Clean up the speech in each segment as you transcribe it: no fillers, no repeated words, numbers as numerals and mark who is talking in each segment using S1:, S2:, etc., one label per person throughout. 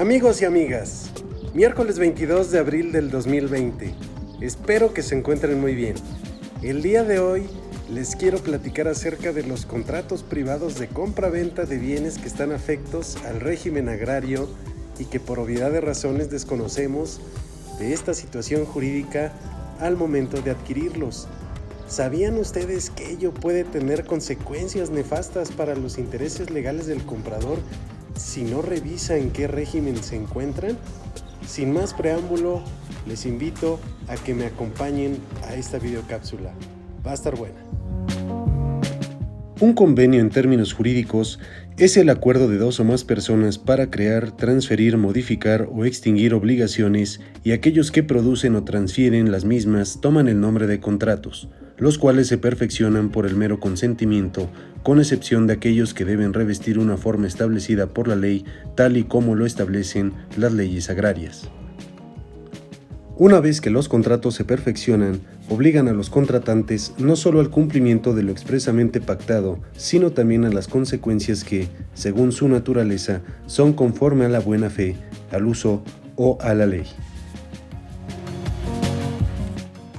S1: Amigos y amigas, miércoles 22 de abril del 2020. Espero que se encuentren muy bien. El día de hoy les quiero platicar acerca de los contratos privados de compra-venta de bienes que están afectos al régimen agrario y que por obviedad de razones desconocemos de esta situación jurídica al momento de adquirirlos. ¿Sabían ustedes que ello puede tener consecuencias nefastas para los intereses legales del comprador si no revisa en qué régimen se encuentran? Sin más preámbulo, les invito a que me acompañen a esta videocápsula. Va a estar buena. Un convenio en términos jurídicos es el acuerdo de dos o más personas para crear, transferir, modificar o extinguir obligaciones, y aquellos que producen o transfieren las mismas toman el nombre de contratos, los cuales se perfeccionan por el mero consentimiento, con excepción de aquellos que deben revestir una forma establecida por la ley, tal y como lo establecen las leyes agrarias. Una vez que los contratos se perfeccionan, obligan a los contratantes no solo al cumplimiento de lo expresamente pactado, sino también a las consecuencias que, según su naturaleza, son conforme a la buena fe, al uso o a la ley.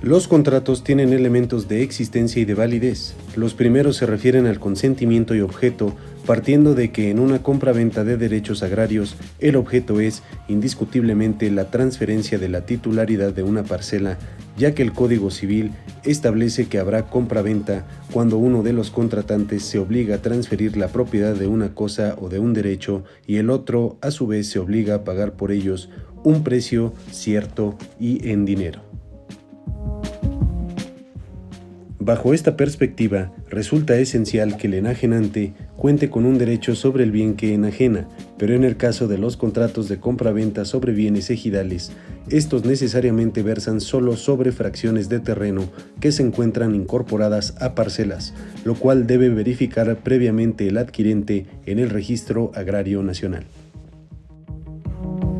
S1: Los contratos tienen elementos de existencia y de validez. Los primeros se refieren al consentimiento y objeto, partiendo de que en una compra-venta de derechos agrarios, el objeto es, indiscutiblemente, la transferencia de la titularidad de una parcela, ya que el Código Civil establece que habrá compra-venta cuando uno de los contratantes se obliga a transferir la propiedad de una cosa o de un derecho y el otro, a su vez, se obliga a pagar por ellos un precio cierto y en dinero. Bajo esta perspectiva, resulta esencial que el enajenante cuente con un derecho sobre el bien que enajena, pero en el caso de los contratos de compra-venta sobre bienes ejidales, estos necesariamente versan solo sobre fracciones de terreno que se encuentran incorporadas a parcelas, lo cual debe verificar previamente el adquirente en el Registro Agrario Nacional.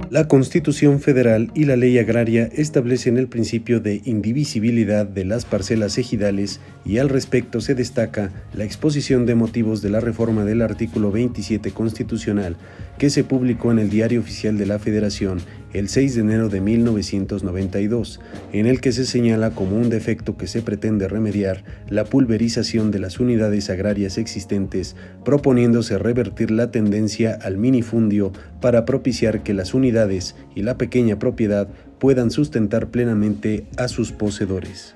S1: La Constitución Federal y la Ley Agraria establecen el principio de indivisibilidad de las parcelas ejidales y al respecto se destaca la exposición de motivos de la reforma del artículo 27 constitucional que se publicó en el Diario Oficial de la Federación el 6 de enero de 1992, en el que se señala como un defecto que se pretende remediar la pulverización de las unidades agrarias existentes, proponiéndose revertir la tendencia al minifundio para propiciar que las unidades y la pequeña propiedad puedan sustentar plenamente a sus poseedores.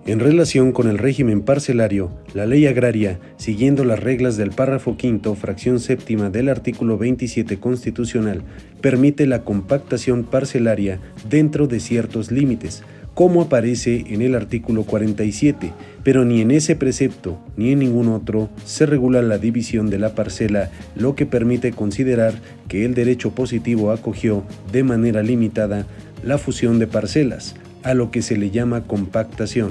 S1: En relación con el régimen parcelario, la ley agraria, siguiendo las reglas del párrafo quinto, fracción séptima del artículo 27 constitucional, permite la compactación parcelaria dentro de ciertos límites, como aparece en el artículo 47, pero ni en ese precepto ni en ningún otro se regula la división de la parcela, lo que permite considerar que el derecho positivo acogió de manera limitada la fusión de parcelas, a lo que se le llama compactación,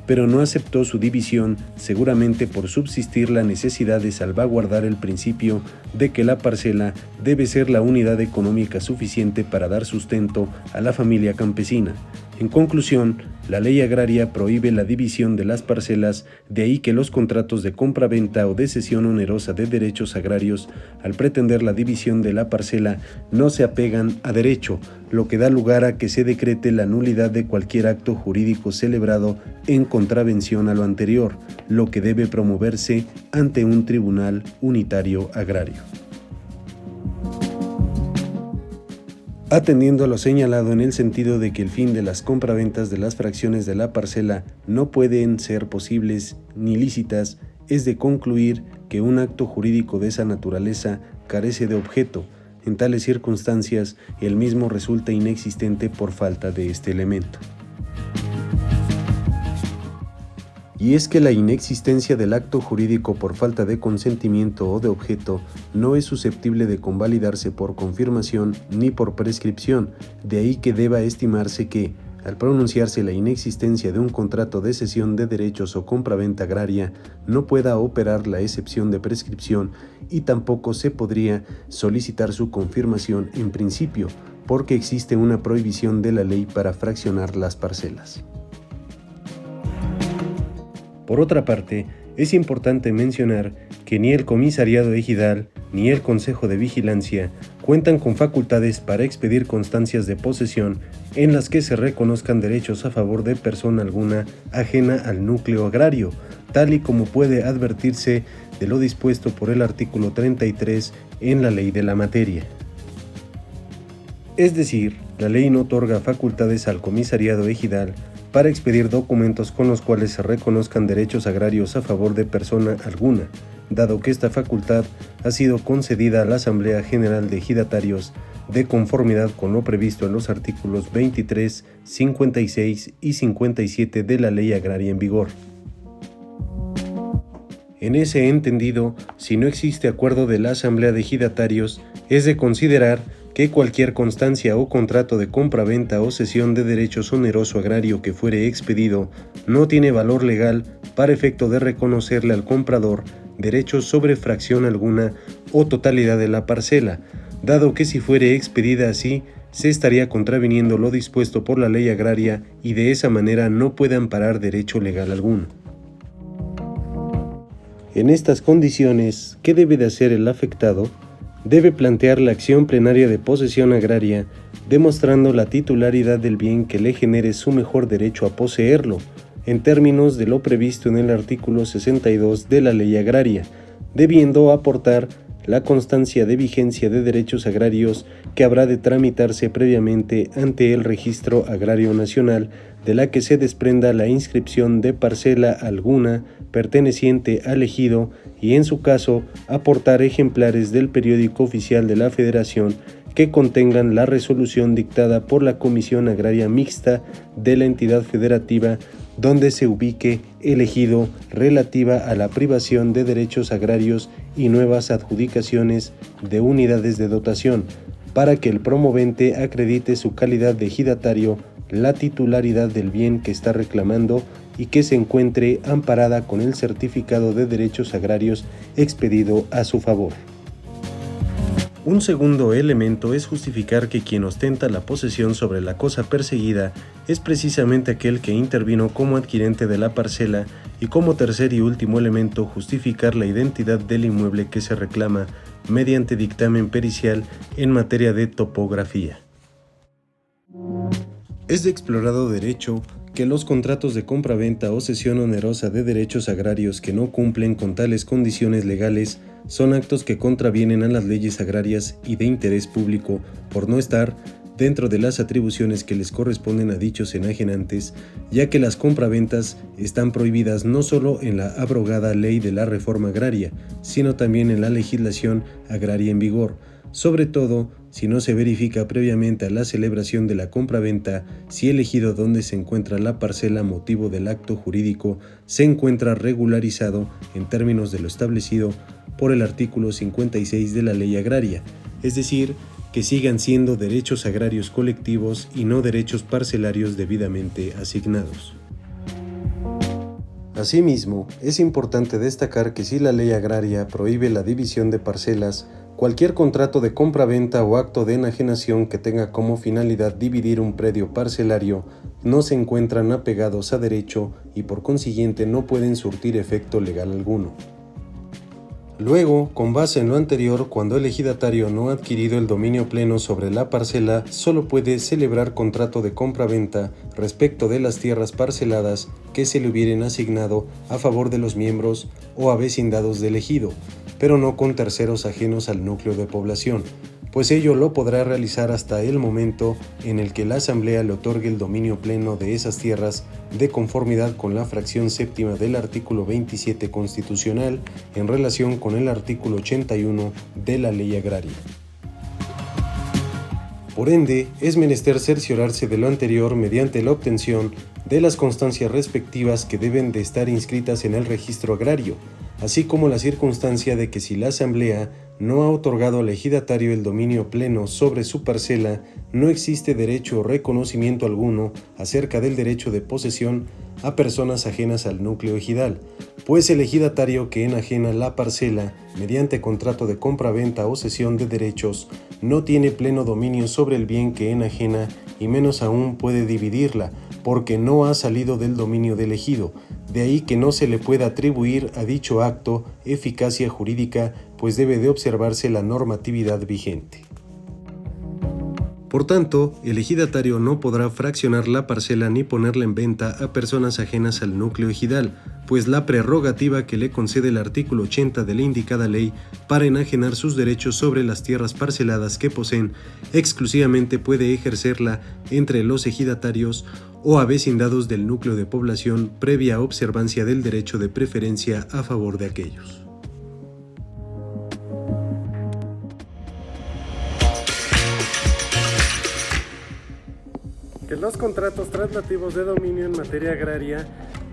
S1: pero no aceptó su división, seguramente por subsistir la necesidad de salvaguardar el principio de que la parcela debe ser la unidad económica suficiente para dar sustento a la familia campesina. En conclusión, la ley agraria prohíbe la división de las parcelas, de ahí que los contratos de compra-venta o de cesión onerosa de derechos agrarios, al pretender la división de la parcela, no se apegan a derecho, lo que da lugar a que se decrete la nulidad de cualquier acto jurídico celebrado en contravención a lo anterior, lo que debe promoverse ante un tribunal unitario agrario. Atendiendo a lo señalado en el sentido de que el fin de las compraventas de las fracciones de la parcela no pueden ser posibles ni lícitas, es de concluir que un acto jurídico de esa naturaleza carece de objeto. En tales circunstancias, el mismo resulta inexistente por falta de este elemento. Y es que la inexistencia del acto jurídico por falta de consentimiento o de objeto no es susceptible de convalidarse por confirmación ni por prescripción, de ahí que deba estimarse que, al pronunciarse la inexistencia de un contrato de cesión de derechos o compraventa agraria, no pueda operar la excepción de prescripción y tampoco se podría solicitar su confirmación en principio, porque existe una prohibición de la ley para fraccionar las parcelas. Por otra parte, Es importante mencionar que ni el Comisariado Ejidal ni el Consejo de Vigilancia cuentan con facultades para expedir constancias de posesión en las que se reconozcan derechos a favor de persona alguna ajena al núcleo agrario, tal y como puede advertirse de lo dispuesto por el artículo 33 en la ley de la materia. Es decir, la ley no otorga facultades al Comisariado Ejidal para expedir documentos con los cuales se reconozcan derechos agrarios a favor de persona alguna, dado que esta facultad ha sido concedida a la Asamblea General de Ejidatarios de conformidad con lo previsto en los artículos 23, 56 y 57 de la Ley Agraria en vigor. En ese entendido, si no existe acuerdo de la Asamblea de Ejidatarios, es de considerar que cualquier constancia o contrato de compra-venta o cesión de derechos oneroso agrario que fuere expedido no tiene valor legal para efecto de reconocerle al comprador derechos sobre fracción alguna o totalidad de la parcela, dado que si fuere expedida así, se estaría contraviniendo lo dispuesto por la ley agraria y de esa manera no puede amparar derecho legal alguno. En estas condiciones, ¿qué debe de hacer el afectado? Debe plantear la acción plenaria de posesión agraria, demostrando la titularidad del bien que le genere su mejor derecho a poseerlo, en términos de lo previsto en el artículo 62 de la Ley Agraria, debiendo aportar la constancia de vigencia de derechos agrarios que habrá de tramitarse previamente ante el Registro Agrario Nacional, de la que se desprenda la inscripción de parcela alguna perteneciente al ejido y, en su caso, aportar ejemplares del periódico oficial de la Federación que contengan la resolución dictada por la Comisión Agraria Mixta de la entidad federativa donde se ubique el ejido, relativa a la privación de derechos agrarios y nuevas adjudicaciones de unidades de dotación, para que el promovente acredite su calidad de ejidatario, la titularidad del bien que está reclamando y que se encuentre amparada con el certificado de derechos agrarios expedido a su favor. Un segundo elemento es justificar que quien ostenta la posesión sobre la cosa perseguida es precisamente aquel que intervino como adquirente de la parcela, y como tercer y último elemento justificar la identidad del inmueble que se reclama mediante dictamen pericial en materia de topografía. Es de explorado derecho que los contratos de compra-venta o cesión onerosa de derechos agrarios que no cumplen con tales condiciones legales son actos que contravienen a las leyes agrarias y de interés público por no estar dentro de las atribuciones que les corresponden a dichos enajenantes, ya que las compraventas están prohibidas no solo en la abrogada Ley de la Reforma Agraria, sino también en la legislación agraria en vigor, sobre todo si no se verifica previamente a la celebración de la compraventa si el ejido donde se encuentra la parcela motivo del acto jurídico se encuentra regularizado en términos de lo establecido por el artículo 56 de la Ley Agraria, es decir, que sigan siendo derechos agrarios colectivos y no derechos parcelarios debidamente asignados. Asimismo, es importante destacar que si la ley agraria prohíbe la división de parcelas, cualquier contrato de compra-venta o acto de enajenación que tenga como finalidad dividir un predio parcelario no se encuentran apegados a derecho y por consiguiente no pueden surtir efecto legal alguno. Luego, con base en lo anterior, cuando el ejidatario no ha adquirido el dominio pleno sobre la parcela, solo puede celebrar contrato de compra-venta respecto de las tierras parceladas que se le hubieran asignado a favor de los miembros o avecindados del ejido, pero no con terceros ajenos al núcleo de población, pues ello lo podrá realizar hasta el momento en el que la Asamblea le otorgue el dominio pleno de esas tierras de conformidad con la fracción séptima del artículo 27 constitucional en relación con el artículo 81 de la Ley Agraria. Por ende, es menester cerciorarse de lo anterior mediante la obtención de las constancias respectivas que deben de estar inscritas en el registro agrario, así como la circunstancia de que si la Asamblea no ha otorgado al ejidatario el dominio pleno sobre su parcela, no existe derecho o reconocimiento alguno acerca del derecho de posesión a personas ajenas al núcleo ejidal, pues el ejidatario que enajena la parcela mediante contrato de compra-venta o cesión de derechos no tiene pleno dominio sobre el bien que enajena y menos aún puede dividirla, porque no ha salido del dominio del ejido. De ahí que no se le pueda atribuir a dicho acto eficacia jurídica, pues debe de observarse la normatividad vigente. Por tanto, el ejidatario no podrá fraccionar la parcela ni ponerla en venta a personas ajenas al núcleo ejidal, pues la prerrogativa que le concede el artículo 80 de la indicada ley para enajenar sus derechos sobre las tierras parceladas que poseen exclusivamente puede ejercerla entre los ejidatarios o avecindados del núcleo de población previa observancia del derecho de preferencia a favor de aquellos.
S2: Que los contratos traslativos de dominio en materia agraria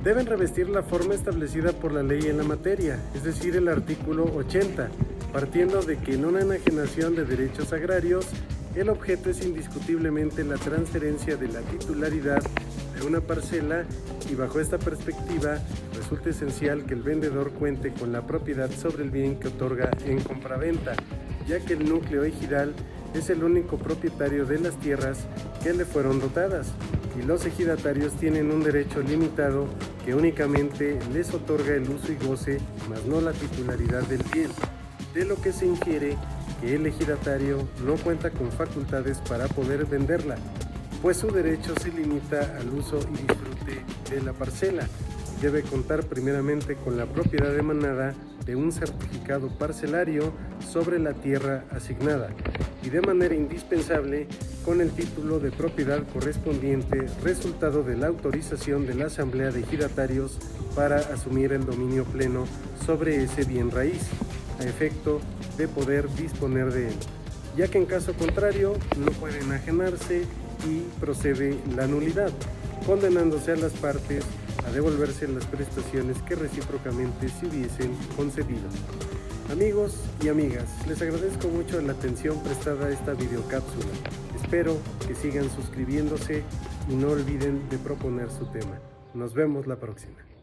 S2: deben revestir la forma establecida por la ley en la materia, es decir, el artículo 80, partiendo de que en una enajenación de derechos agrarios, el objeto es indiscutiblemente la transferencia de la titularidad de una parcela y bajo esta perspectiva resulta esencial que el vendedor cuente con la propiedad sobre el bien que otorga en compraventa, ya que el núcleo ejidal es el único propietario de las tierras que le fueron dotadas y los ejidatarios tienen un derecho limitado que únicamente les otorga el uso y goce, mas no la titularidad del bien, de lo que se infiere que el ejidatario no cuenta con facultades para poder venderla, pues su derecho se limita al uso y disfrute de la parcela. Debe contar primeramente con la propiedad emanada de un certificado parcelario sobre la tierra asignada y de manera indispensable con el título de propiedad correspondiente resultado de la autorización de la Asamblea de Ejidatarios para asumir el dominio pleno sobre ese bien raíz, a efecto de poder disponer de él, ya que en caso contrario no puede enajenarse y procede la nulidad, condenándose a las partes a devolverse las prestaciones que recíprocamente se hubiesen concedido. Amigos y amigas, les agradezco mucho la atención prestada a esta videocápsula. Espero que sigan suscribiéndose y no olviden de proponer su tema. Nos vemos la próxima.